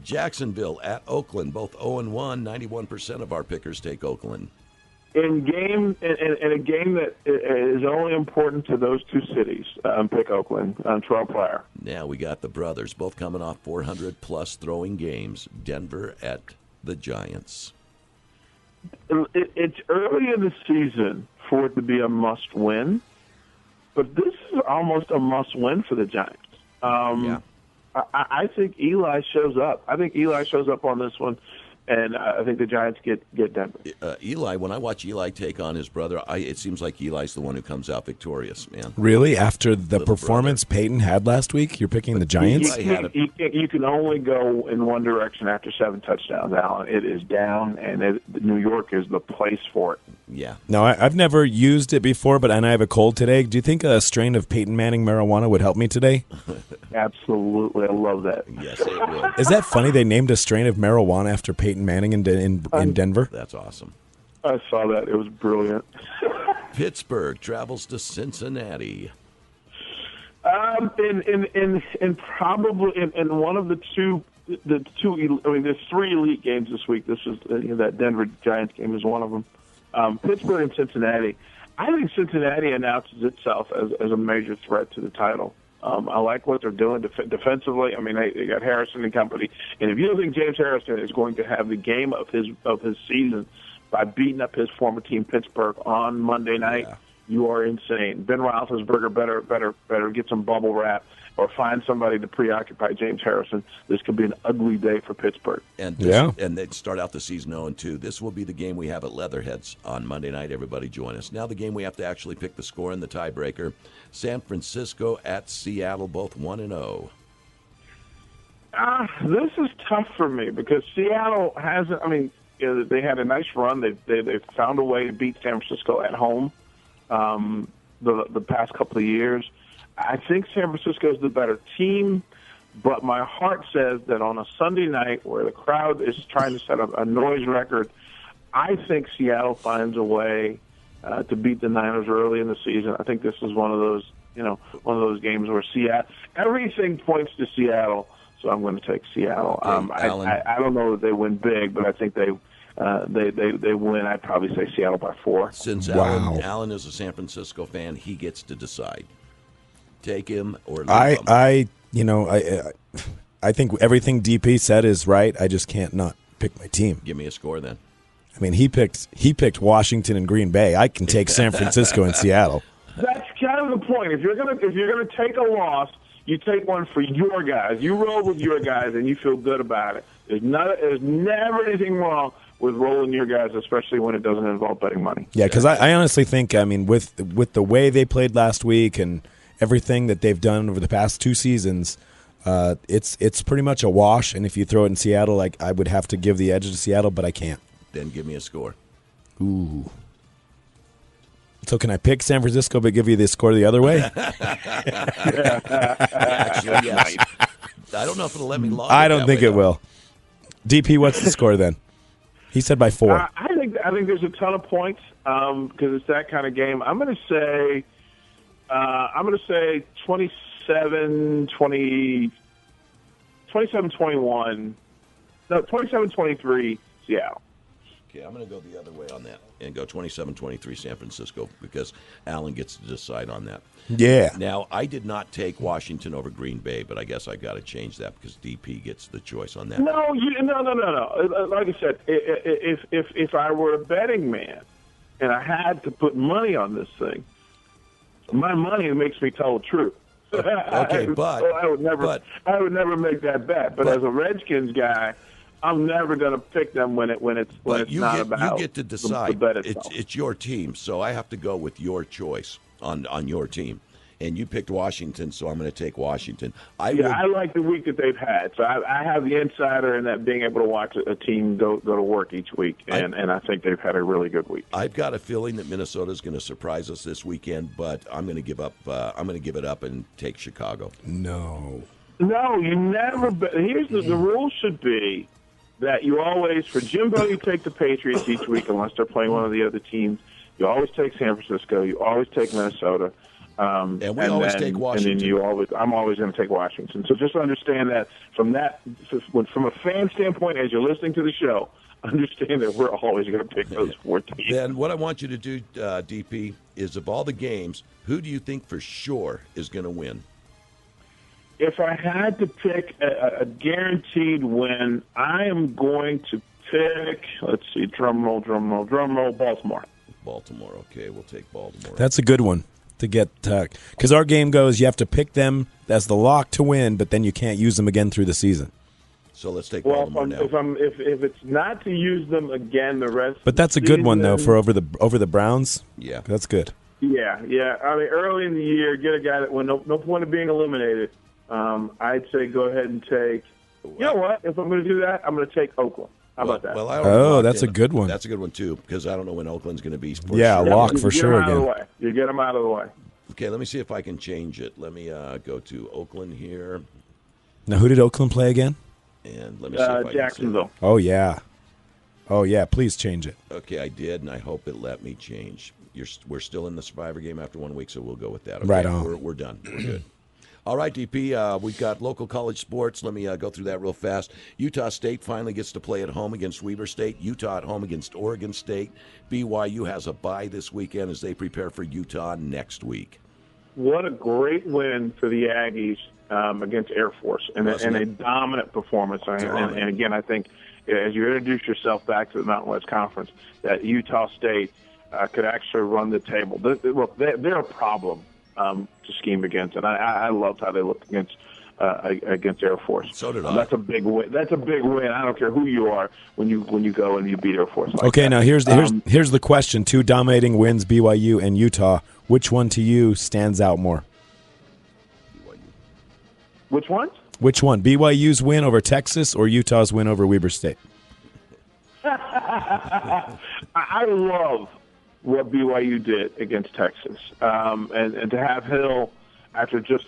Jacksonville at Oakland, both 0-1. 91% of our pickers take Oakland. In a game that is only important to those two cities, pick Oakland on 12 prior. Now we got the brothers, both coming off 400-plus throwing games. Denver at the Giants. It's early in the season for it to be a must-win, but this is almost a must-win for the Giants. I think Eli shows up. I think Eli shows up on this one, and I think the Giants get Denver. Eli, when I watch Eli take on his brother, it seems like Eli's the one who comes out victorious, man. Really? After the performance Peyton had last week, you're picking the Giants? You can only go in one direction after 7 touchdowns, Alan. It is down, and New York is the place for it. Yeah. No, I've never used it before, but I have a cold today. Do you think a strain of Peyton Manning marijuana would help me today? Absolutely. I love that. Yes, it would. Is that funny? They named a strain of marijuana after Peyton Manning in Denver? That's awesome. I saw that. It was brilliant. Pittsburgh travels to Cincinnati. In probably in one of the two. I mean, there's 3 elite games this week. This is that Denver Giants game is one of them. Pittsburgh and Cincinnati. I think Cincinnati announces itself as a major threat to the title. I like what they're doing defensively. I mean, they got Harrison and company. And if you don't think James Harrison is going to have the game of his season by beating up his former team Pittsburgh on Monday night, you are insane. Ben Roethlisberger better get some bubble wrap or find somebody to preoccupy James Harrison. This could be an ugly day for Pittsburgh. And they'd start out the season 0-2. This will be the game we have at Leatherheads on Monday night. Everybody join us. Now the game we have to actually pick the score in the tiebreaker. San Francisco at Seattle, both 1-0. This is tough for me because Seattle hasn't. I mean, they had a nice run. They found a way to beat San Francisco at home the past couple of years. I think San Francisco is the better team, but my heart says that on a Sunday night where the crowd is trying to set up a noise record, I think Seattle finds a way to beat the Niners early in the season. I think this is one of those games where everything points to Seattle, so I'm going to take Seattle. I don't know that they win big, but I think they win. I'd probably say Seattle by 4. Since Alan is a San Francisco fan, he gets to decide. Take him or leave him. I think everything DP said is right. I just can't not pick my team. Give me a score then. I mean, he picked Washington and Green Bay. I can take San Francisco and Seattle. That's kind of the point. If you're gonna take a loss, you take one for your guys. You roll with your guys, and you feel good about it. There's never anything wrong with rolling your guys, especially when it doesn't involve betting money. Yeah, because I honestly think, I mean, with the way they played last week and everything that they've done over the past 2 seasons, it's pretty much a wash. And if you throw it in Seattle, I would have to give the edge to Seattle, but I can't. Then give me a score. Ooh. So can I pick San Francisco but give you the score the other way? Actually, yes. I don't know if it'll let me log. I don't think it will. DP, what's the score then? He said by 4. I think there's a ton of points because it's that kind of game. I'm going to say 27-21. No, 27-23 Seattle. Okay, I'm going to go the other way on that and go 27-23 San Francisco because Alan gets to decide on that. Yeah. Now, I did not take Washington over Green Bay, but I guess I got to change that because DP gets the choice on that. No. Like I said, if I were a betting man and I had to put money on this thing, my money makes me tell the truth. Okay, but I would never make that bet. But as a Redskins guy, I'm never going to pick them when it's not about. You get to decide. The bet itself. It's your team, so I have to go with your choice on your team. And you picked Washington, so I'm going to take Washington. I like the week that they've had. So I have the insider in that being able to watch a team go to work each week, and I think they've had a really good week. I've got a feeling that Minnesota is going to surprise us this weekend, but I'm going to give up. I'm going to give it up and take Chicago. No, you never. Here's the rule should be that you always, for Jimbo, you take the Patriots each week unless they're playing one of the other teams. You always take San Francisco. You always take Minnesota. And we always take Washington. And then I'm always going to take Washington. So just understand that from a fan standpoint, as you're listening to the show, understand that we're always going to pick those 4 teams. Then what I want you to do, DP, is of all the games, who do you think for sure is going to win? If I had to pick a guaranteed win, I am going to pick, let's see, drum roll, Baltimore. Baltimore, okay, we'll take Baltimore. That's a good one to get, because our game goes, you have to pick them as the lock to win, but then you can't use them again through the season. So let's take Baltimore now. If it's not to use them again the rest. But that's a good one though for over the Browns. Yeah, that's good. Yeah. I mean, early in the year, get a guy that no point of being eliminated. I'd say go ahead and take. You know what? If I'm going to do that, I'm going to take Oakland. How about that? Well, that's a good one. That's a good one too, because I don't know when Oakland's going to be. Lock for sure again. You get them out of the way. Okay, let me see if I can change it. Let me go to Oakland here. Now, who did Oakland play again? And let me see if I can Jacksonville. Oh yeah, please change it. Okay, I did, and I hope it let me change. We're still in the Survivor game after 1 week, so we'll go with that. Okay, right on. We're done. We're good. All right, DP, we've got local college sports. Let me go through that real fast. Utah State finally gets to play at home against Weber State. Utah at home against Oregon State. BYU has a bye this weekend as they prepare for Utah next week. What a great win for the Aggies against Air Force, and a dominant performance. And again, I think as you introduce yourself back to the Mountain West Conference, that Utah State could actually run the table. They're a problem to scheme against, and I loved how they looked against Air Force. So did I. That's a big win. That's a big win. I don't care who you are when you go and you beat Air Force. Okay, that. Now here's the question: 2 dominating wins, BYU and Utah. Which one to you stands out more? BYU. Which one? Which one? BYU's win over Texas or Utah's win over Weber State? I love what BYU did against Texas, and to have Hill after just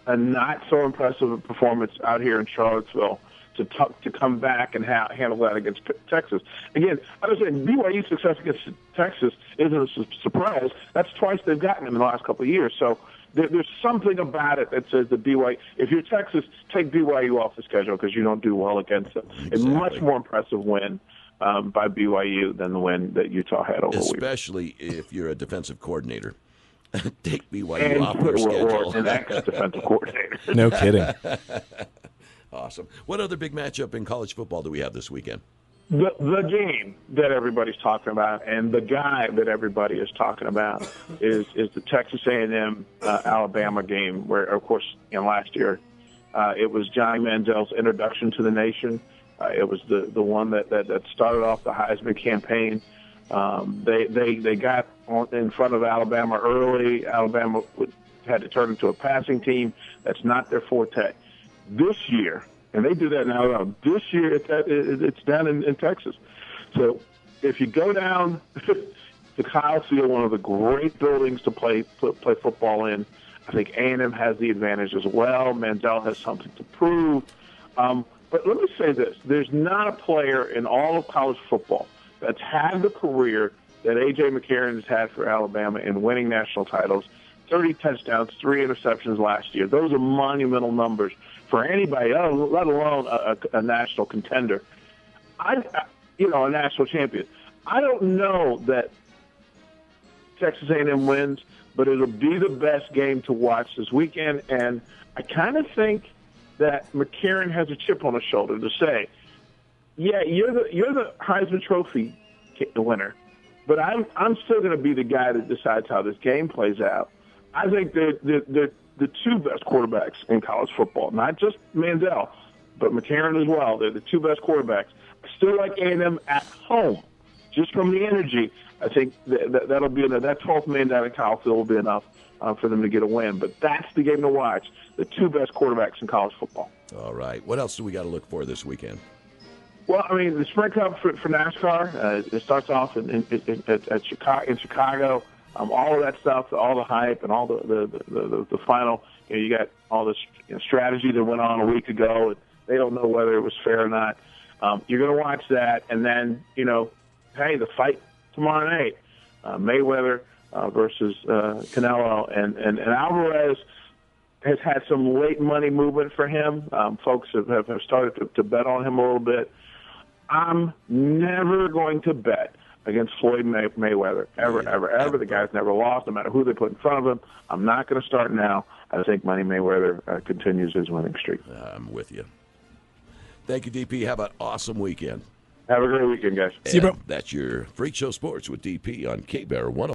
a not so impressive performance out here in Charlottesville to come back and handle that against Texas. Again, I was saying BYU's success against Texas isn't a surprise. That's twice they've gotten them in the last couple of years. So there's something about it that says that BYU, if you're Texas, take BYU off the schedule because you don't do well against them. Exactly. A much more impressive win by BYU than the win that Utah had over Weber. Especially if you're a defensive coordinator. Take BYU off their schedule. Or an ex-defensive coordinator. No kidding. Awesome. What other big matchup in college football do we have this weekend? The game that everybody's talking about and the guy that everybody is talking about is the Texas A&M Alabama game, where, of course, last year it was Johnny Manziel's introduction to the nation. It was the one that started off the Heisman campaign. They got in front of Alabama early. Alabama had to turn into a passing team. That's not their forte. This year, and they do that now. This year, it's down in Texas. So if you go down to Kyle Field, one of the great buildings to play football in, I think A&M has the advantage as well. Manziel has something to prove. But let me say this. There's not a player in all of college football that's had the career that A.J. McCarron has had for Alabama in winning national titles. 30 touchdowns, 3 interceptions last year. Those are monumental numbers for anybody, let alone a national contender. A national champion. I don't know that Texas A&M wins, but it'll be the best game to watch this weekend. And I kind of think that McCarron has a chip on his shoulder to say, yeah, you're the Heisman Trophy winner, but I'm still going to be the guy that decides how this game plays out. I think they're the 2 best quarterbacks in college football, not just Manziel, but McCarron as well. They're the 2 best quarterbacks. I still like A&M at home, just from the energy. I think that'll be enough. That 12th man down in Kyle Field will be enough for them to get a win. But that's the game to watch. The 2 best quarterbacks in college football. All right. What else do we got to look for this weekend? Well, I mean, the Sprint Cup for NASCAR, it starts off in Chicago. All of that stuff, all the hype, and all the final. You got all this strategy that went on a week ago. And they don't know whether it was fair or not. You're going to watch that, and then hey, the fight tomorrow night, Mayweather versus Canelo, and Alvarez has had some late money movement for him. Folks have started to bet on him a little bit. I'm never going to bet against Floyd Mayweather, ever. The guy's never lost, no matter who they put in front of him. I'm not going to start now. I think Money Mayweather continues his winning streak. I'm with you. Thank you, DP. Have an awesome weekend. Have a great weekend, guys. See you, bro. That's your Freak Show Sports with DP on K-Bear 101.